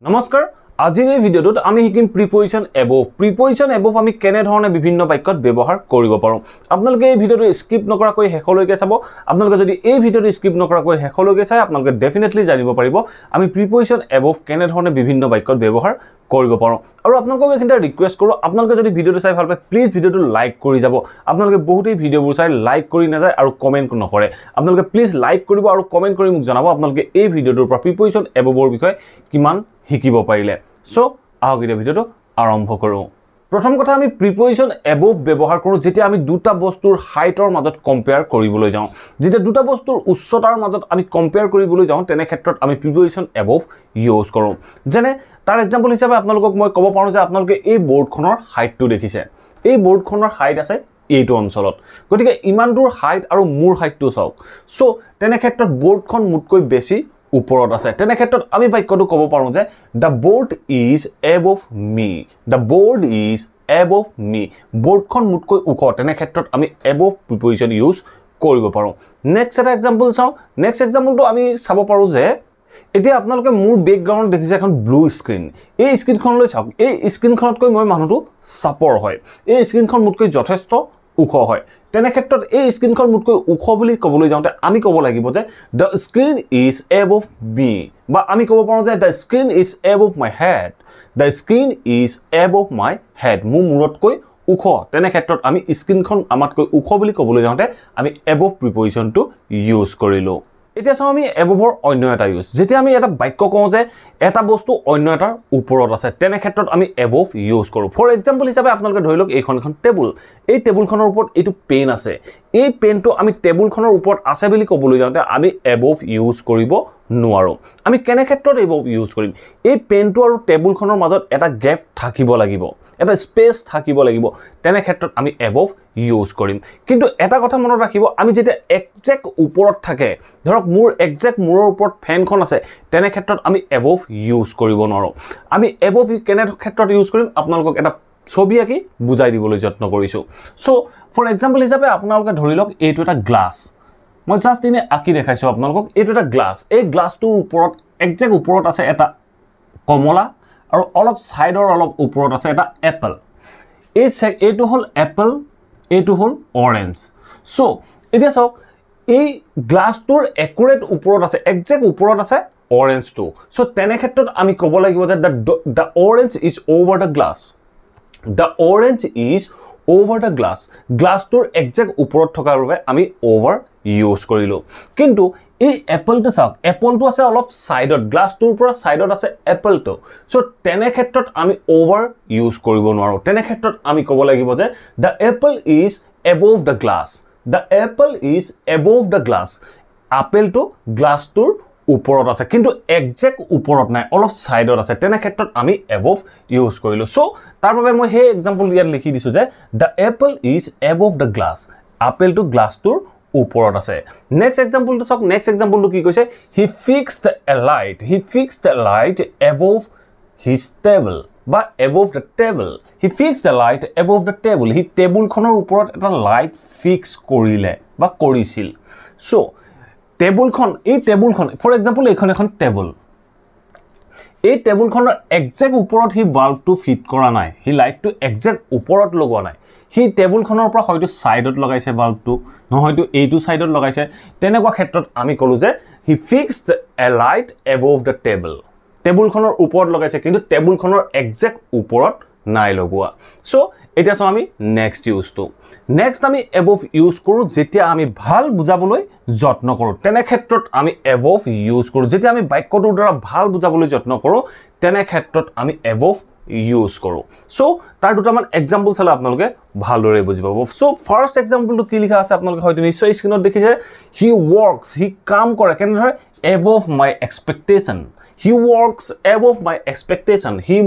নমস্কাৰ আজিৰ এই ভিডিঅ'টোত আমি শিকিম প্ৰিপজিশন এবভ আমি কেনে ধৰণে বিভিন্ন বাক্যত ব্যৱহাৰ কৰিব পাৰোঁ আপোনালোকে এই ভিডিঅ'টো স্কিপ নকৰাকৈ শেষলৈকে চাব আপোনালোকে যদি এই ভিডিঅ'টো স্কিপ নকৰাকৈ শেষলৈকে চাই আপোনালোকে ডেফিনেটলি জানিব পাৰিব আমি প্ৰিপজিশন এবভ কেনে ধৰণে বিভিন্ন বাক্যত ব্যৱহাৰ কৰিব পাৰোঁ আৰু আপোনালোকক এখিনটা ৰিকুৱেষ্ট কৰোঁ আপোনালোকে যদি ভিডিঅ'টো চাই ভাল পায় প্লিজ ভিডিঅ'টো লাইক কৰি যাব আপোনালোকে বহুতেই ভিডিঅ'বোৰ চাই লাইক কৰি নাযায় আৰু কমেন্ট নকৰে আপোনালোকে প্লিজ লাইক কৰিব আৰু কমেন্ট কৰি মোক জনাব আপোনালোকে এই ভিডিঅ'টোৰ পৰা প্ৰিপজিশন এবভৰ বিষয়ে কিমান শিকিব পাৰিলে সো আহক এই ভিডিঅ'টো আৰম্ভ কৰোঁ প্ৰথম কথা আমি প্ৰিপজিশন এবভ ব্যৱহাৰ কৰোঁ যেতিয়া আমি দুটা বস্তুৰ হাইটৰ মাজত কম্পেয়াৰ কৰিবলৈ যাওঁ যেতিয়া দুটা বস্তুৰ উচ্চতাৰ মাজত আমি কম্পেয়াৰ কৰিবলৈ যাওঁ তেনে ক্ষেত্ৰত আমি প্ৰিপজিশন এবভ ইউজ কৰোঁ যেনে তাৰ এক্সাম্পল হিচাপে আপোনালোকক মই ক'ব পাৰোঁ যে আপোনালোকে এই বৰ্ডখনৰ হাইটটো দেখিছে এই বৰ্ডখনৰ হাইট আছে এইটো অঞ্চলত গতিকে ইমান দূৰ হাইট আৰু মোৰ হাইটটো চাওক সো তেনে ক্ষেত্ৰত বৰ্ডখন মুটকৈ বেছি ওপৰত আছে তেনে ক্ষেত্ৰত আমি বাক্যটো ক'ব পাৰোঁ যে the board is above me the board is above me বৰ্ডখন মুটকৈ ওখ তেনে ক্ষেত্ৰত আমি above প্ৰিপজিশন ইউজ কৰিব পাৰোঁ নেক্সট এটা এক্সাম্পল চাওঁ নেক্সট এক্সাম্পলটো আমি চাব পাৰোঁ যে এতিয়া আপোনালোকে মোৰ বেকগ্ৰাউণ্ড দেখিছে এখন ব্লু স্ক্ৰীন এই স্ক্ৰীনখনলৈ চাওক এই স্ক্ৰীনখনতকৈ মই মানুহটো চাপৰ হয় এই স্ক্ৰীনখন মুটকৈ যথেষ্ট ওখ হয় তেনে ক্ষেত্ৰত এই স্ক্ৰীনখন মুটকৈ ওখ বুলি ক'বলৈ যাওঁতে আমি ক'ব লাগিব যে the screen is above me বা আমি ক'ব পাৰোঁ যে the screen is above my head the screen is above my head মোৰ মূৰতকৈ ওখ তেনে ক্ষেত্ৰত আমি স্ক্ৰীনখন আমাতকৈ ওখ বুলি ক'বলৈ যাওঁতে আমি above প্ৰিপজিশনটো ইউজ কৰিলোঁ এতিয়া চাওঁ আমি এবভৰ অন্য এটা ইউজ যেতিয়া আমি এটা বাক্য কওঁ যে এটা বস্তু অন্য এটাৰ ওপৰত আছে তেনে ক্ষেত্ৰত আমি এবভ ইউজ কৰোঁ ফৰ এক্সাম্পল হিচাপে আপোনালোকে ধৰি লওক এইখন এখন টেবুল এই টেবুলখনৰ ওপৰত এইটো পেন আছে এই পেনটো আমি টেবুলখনৰ ওপৰত আছে বুলি ক'বলৈ যাওঁতে আমি এবভ ইউজ কৰিব নোৱাৰোঁ আমি কেনে ক্ষেত্ৰত এবভ ইউজ কৰিম এই পেনটো আৰু টেবুলখনৰ মাজত এটা গেপ থাকিব লাগিব এটা স্পেচ থাকিব লাগিব তেনে ক্ষেত্ৰত আমি এবভ ইউজ কৰিম কিন্তু এটা কথা মনত ৰাখিব আমি যেতিয়া একজেক্ট ওপৰত থাকে ধৰক মোৰ একজেক্ট মূৰৰ ওপৰত ফেনখন আছে তেনে ক্ষেত্ৰত আমি এবভ ইউজ কৰিব নোৱাৰোঁ আমি এবভ কেনে ক্ষেত্ৰত ইউজ কৰিম আপোনালোকক এটা ছবি আঁকি বুজাই দিবলৈ যত্ন কৰিছোঁ সো ফৰ এক্সাম্পল হিচাপে আপোনালোকে ধৰি লওক এইটো এটা গ্লাছ মই জাষ্ট এনে আঁকি দেখাইছোঁ আপোনালোকক এইটো এটা গ্লাছ এই গ্লাছটোৰ ওপৰত একজেক্ট ওপৰত আছে এটা কমলা আৰু অলপ সাইডৰ অলপ ওপৰত আছে এটা এপল এইটো হ'ল এপল এইটো হ'ল অৰেঞ্জ সো এতিয়া চাওক এই গ্লাছটোৰ একুৰেট ওপৰত আছে একজেক্ট ওপৰত আছে অৰেঞ্জটো সো তেনে ক্ষেত্ৰত আমি ক'ব লাগিব যে the orange is over the glass the orange is over the glass গ্লাছটোৰ একজেক্ট ওপৰত থকাৰ বাবে আমি over ইউজ কৰিলোঁ কিন্তু এই এপলটো চাওক এপলটো আছে অলপ সাইডত গ্লাছটোৰ পৰা সাইডত আছে এপলটো সো তেনে ক্ষেত্ৰত আমি ওভাৰ ইউজ কৰিব নোৱাৰোঁ তেনে ক্ষেত্ৰত আমি ক'ব লাগিব যে the apple is above the glass the apple is above the glass আপেলটো গ্লাছটোৰ ওপৰত আছে কিন্তু একজেক্ট ওপৰত নাই অলপ সাইডত আছে তেনে ক্ষেত্ৰত আমি above ইউজ কৰিলোঁ সো তাৰ বাবে মই সেই এক্সাম্পল ইয়াত লিখি দিছোঁ যে the apple is above the glass আপেলটো গ্লাছটোৰ ওপৰত আছে নেক্সট এক্সাম্পলটো চাওক নেক্সট এক্সাম্পলটো কি কৈছে he fixed a light above his table বা above the table he fixed a light above the table he টেবুলখনৰ ওপৰত এটা লাইট ফিক্স কৰিলে বা কৰিছিল সো টেবুলখন এই টেবুলখন ফৰ এক্সাম্পল এইখন এখন টেবুল এই টেবুলখনৰ একজেক্ট ওপৰত হি বাল্বটো ফিট কৰা নাই হি লাইটটো একজেক্ট ওপৰত লগোৱা নাই হি টেবুলখনৰ পৰা হয়তো সাইডত লগাইছে বাল্বটো নহয়তো এইটো সাইডত লগাইছে তেনেকুৱা ক্ষেত্ৰত আমি ক'লো যে he fixed a light above the table টেবুলখনৰ ওপৰত লগাইছে কিন্তু টেবুলখনৰ একজেক্ট ওপৰত নাই লগোৱা সো এতিয়া চাওঁ আমি নেক্সট ইউজটো নেক্সট আমি এবভ ইউজ কৰোঁ যেতিয়া আমি ভাল বুজাবলৈ যত্ন কৰোঁ তেনে ক্ষেত্ৰত আমি এবভ ইউজ কৰোঁ যেতিয়া আমি বাক্যটোৰ দ্বাৰা ভাল বুজাবলৈ যত্ন কৰোঁ তেনে ক্ষেত্ৰত আমি এবভ ইউজ কৰোঁ সো তাৰ দুটামান এক্সাম্পল চালে আপোনালোকে ভালদৰে বুজি পাব সো ফাৰ্ষ্ট এক্সাম্পলটো কি লিখা আছে আপোনালোকে হয়তো নিশ্চয় স্ক্ৰীনত দেখিছে হি ৱৰ্কছ হি কাম কৰে কেনেদৰে এবভ মাই এক্সপেক্টেশ্যন হি ৱৰ্কছ এবভ মাই এক্সপেক্টেশ্যন হি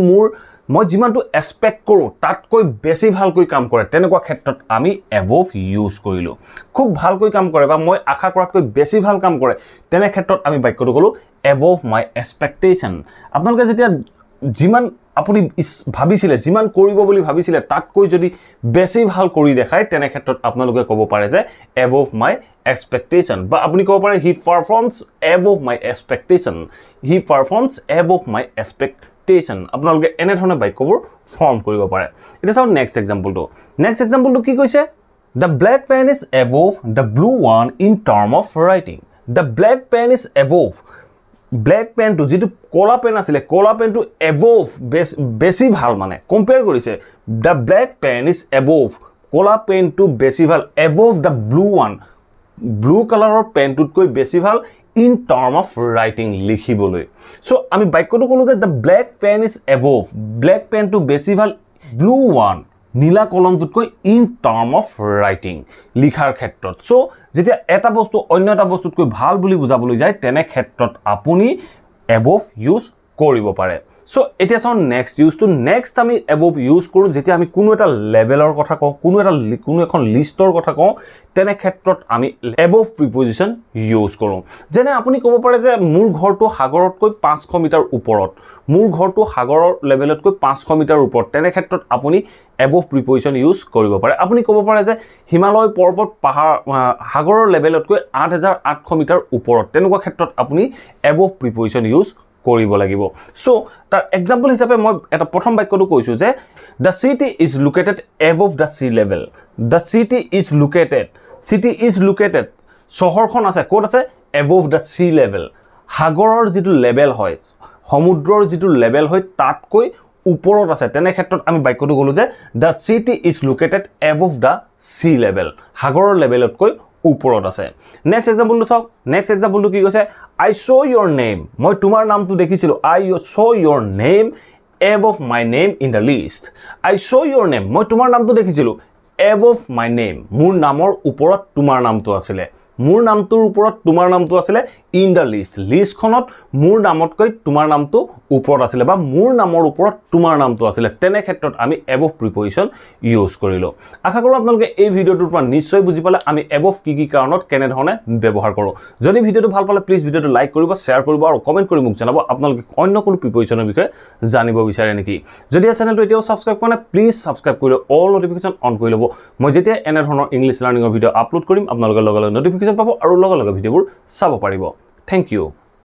মই যিমানটো এক্সপেক্ট কৰোঁ তাতকৈ বেছি ভালকৈ কাম কৰে তেনেকুৱা ক্ষেত্ৰত আমি এবভ ইউজ কৰিলোঁ খুব ভালকৈ কাম কৰে বা মই আশা কৰাতকৈ বেছি ভাল কাম কৰে তেনে ক্ষেত্ৰত আমি বাক্যটো ক'লোঁ এবভ মাই এক্সপেক্টেশ্যন আপোনালোকে যেতিয়া যিমান আপুনি ভাবিছিলে যিমান কৰিব বুলি ভাবিছিলে তাতকৈ যদি বেছি ভাল কৰি দেখায় তেনে ক্ষেত্ৰত আপোনালোকে ক'ব পাৰে যে এবভ মাই expectation বা আপুনি ক'ব পাৰে he performs above my expectation he performs above my expectation আপোনালোকে এনে ধৰণে বাক্যবোৰ ফৰ্ম কৰিব পাৰে এটা চাও নেক্সট এক্সাম্পলটো কি কৈছে the black pen is above the blue one in term of writing the black pen is above black pen to যেটো কলা পেন আছিল কলা পেন to above বেছি ভাল মানে কম্পেয়াৰ কৰিছে the black pen is above কলা পেন to বেছি ভাল above the blue one blue কালাৰৰ পেনটোতকৈ বেছি ভাল in term of writing লিখিবলৈ so আমি বাক্যটো কলো যে the black pen is above black pen to বেছি ভাল blue one নীলা কলমটোতকৈ in term of writing লিখাৰ ক্ষেত্ৰত so যেতিয়া এটা বস্তু অন্য এটা বস্তুতকৈ ভাল বুলি বুজাবলৈ যায় তেনে ক্ষেত্ৰত আপুনি above ইউজ কৰিব পাৰে so এতিয়া চাও নেক্সট ইউজটো নেক্সট আমি above ইউজ কৰো যেতিয়া আমি কোনো এটা লেভেলৰ কথা কওঁ কোনো এখন লিষ্টৰ কথা কওঁ তেনে ক্ষেত্ৰত আমি above প্ৰিপজিশন ইউজ কৰো যেনে আপুনি ক'ব পাৰে যে মোৰ ঘৰটো সাগৰতকৈ 500 মিটাৰ ওপৰত মোৰ ঘৰটো সাগৰৰ লেভেলতকৈ 500 মিটাৰ ওপৰত তেনে ক্ষেত্ৰত আপুনি above প্ৰিপজিশন ইউজ কৰিব পাৰে আপুনি ক'ব পাৰে যে হিমালয় পৰ্বত পাহাৰ সাগৰৰ লেভেলতকৈ 8800 মিটাৰ ওপৰত তেনেকুৱা ক্ষেত্ৰত আপুনি above প্ৰিপজিশন ইউজ কৰিব লাগিব সো তাৰ এক্সাম্পল হিচাপে মই এটা প্ৰথম বাক্যটো কৈছো যে the city is located above the sea level the city is located শহৰখন আছে ক'ত আছে above the sea level সাগৰৰ যেটো লেভেল হয় সমুদ্ৰৰ যেটো লেভেল হয় তাতকৈ ওপৰত আছে তেনে ক্ষেত্ৰত আমি বাক্যটো কলো যে the city is located above the sea level সাগৰৰ লেভেলতকৈ ওপৰত আছে নেক্সট এক্সাম্পলটো চাওক নেক্সট এক্সাম্পলটো কি কৈছে I saw your name মই তোমাৰ নামটো দেখিছিলো I saw your name above my name in the list I saw your name মই তোমাৰ নামটো দেখিছিলো above my name মোৰ নামৰ ওপৰত তোমাৰ নামটো আছিল মোৰ নামটোৰ ওপৰত তোমাৰ নামটো আছিল in the list লিষ্টখনত মোৰ নামতকৈ তোমাৰ নামটো ওপৰত আছিল বা মোৰ নামৰ ওপৰত তোমাৰ নামটো আছিল তেনে ক্ষেত্ৰত আমি above প্ৰিপজিশন ইউজ কৰিলো আশা কৰো আপোনালোকে এই ভিডিওটোৰ পৰা নিশ্চয় বুজি পালে আমি above কি কাৰণত কেনে ধৰণে ব্যৱহাৰ কৰো যদি ভিডিওটো ভাল পালে প্লিজ ভিডিওটো লাইক কৰিব শেয়াৰ কৰিব আৰু কমেন্ট কৰি মোক জনাব আপোনালোকে অন্য কোনো প্ৰিপজিশনৰ বিষয়ে জানিব বিচাৰে নেকি যদি এই চেনেলটো এতিয়াও সাবস্ক্ৰাইব কৰা নাই প্লিজ সাবস্ক্ৰাইব কৰি অল নটিফিকেশন অন কৰি লব মই যেতিয়া এনে ধৰণৰ ইংলিশ লাৰ্নিংৰ ভিডিও আপলোড কৰিম আপোনালোকৰ লগে লগে নটিফিকেশন পাব আৰু লগে লগে ভিডিওবোৰ চাব পাৰিব থ্যাংক ইউ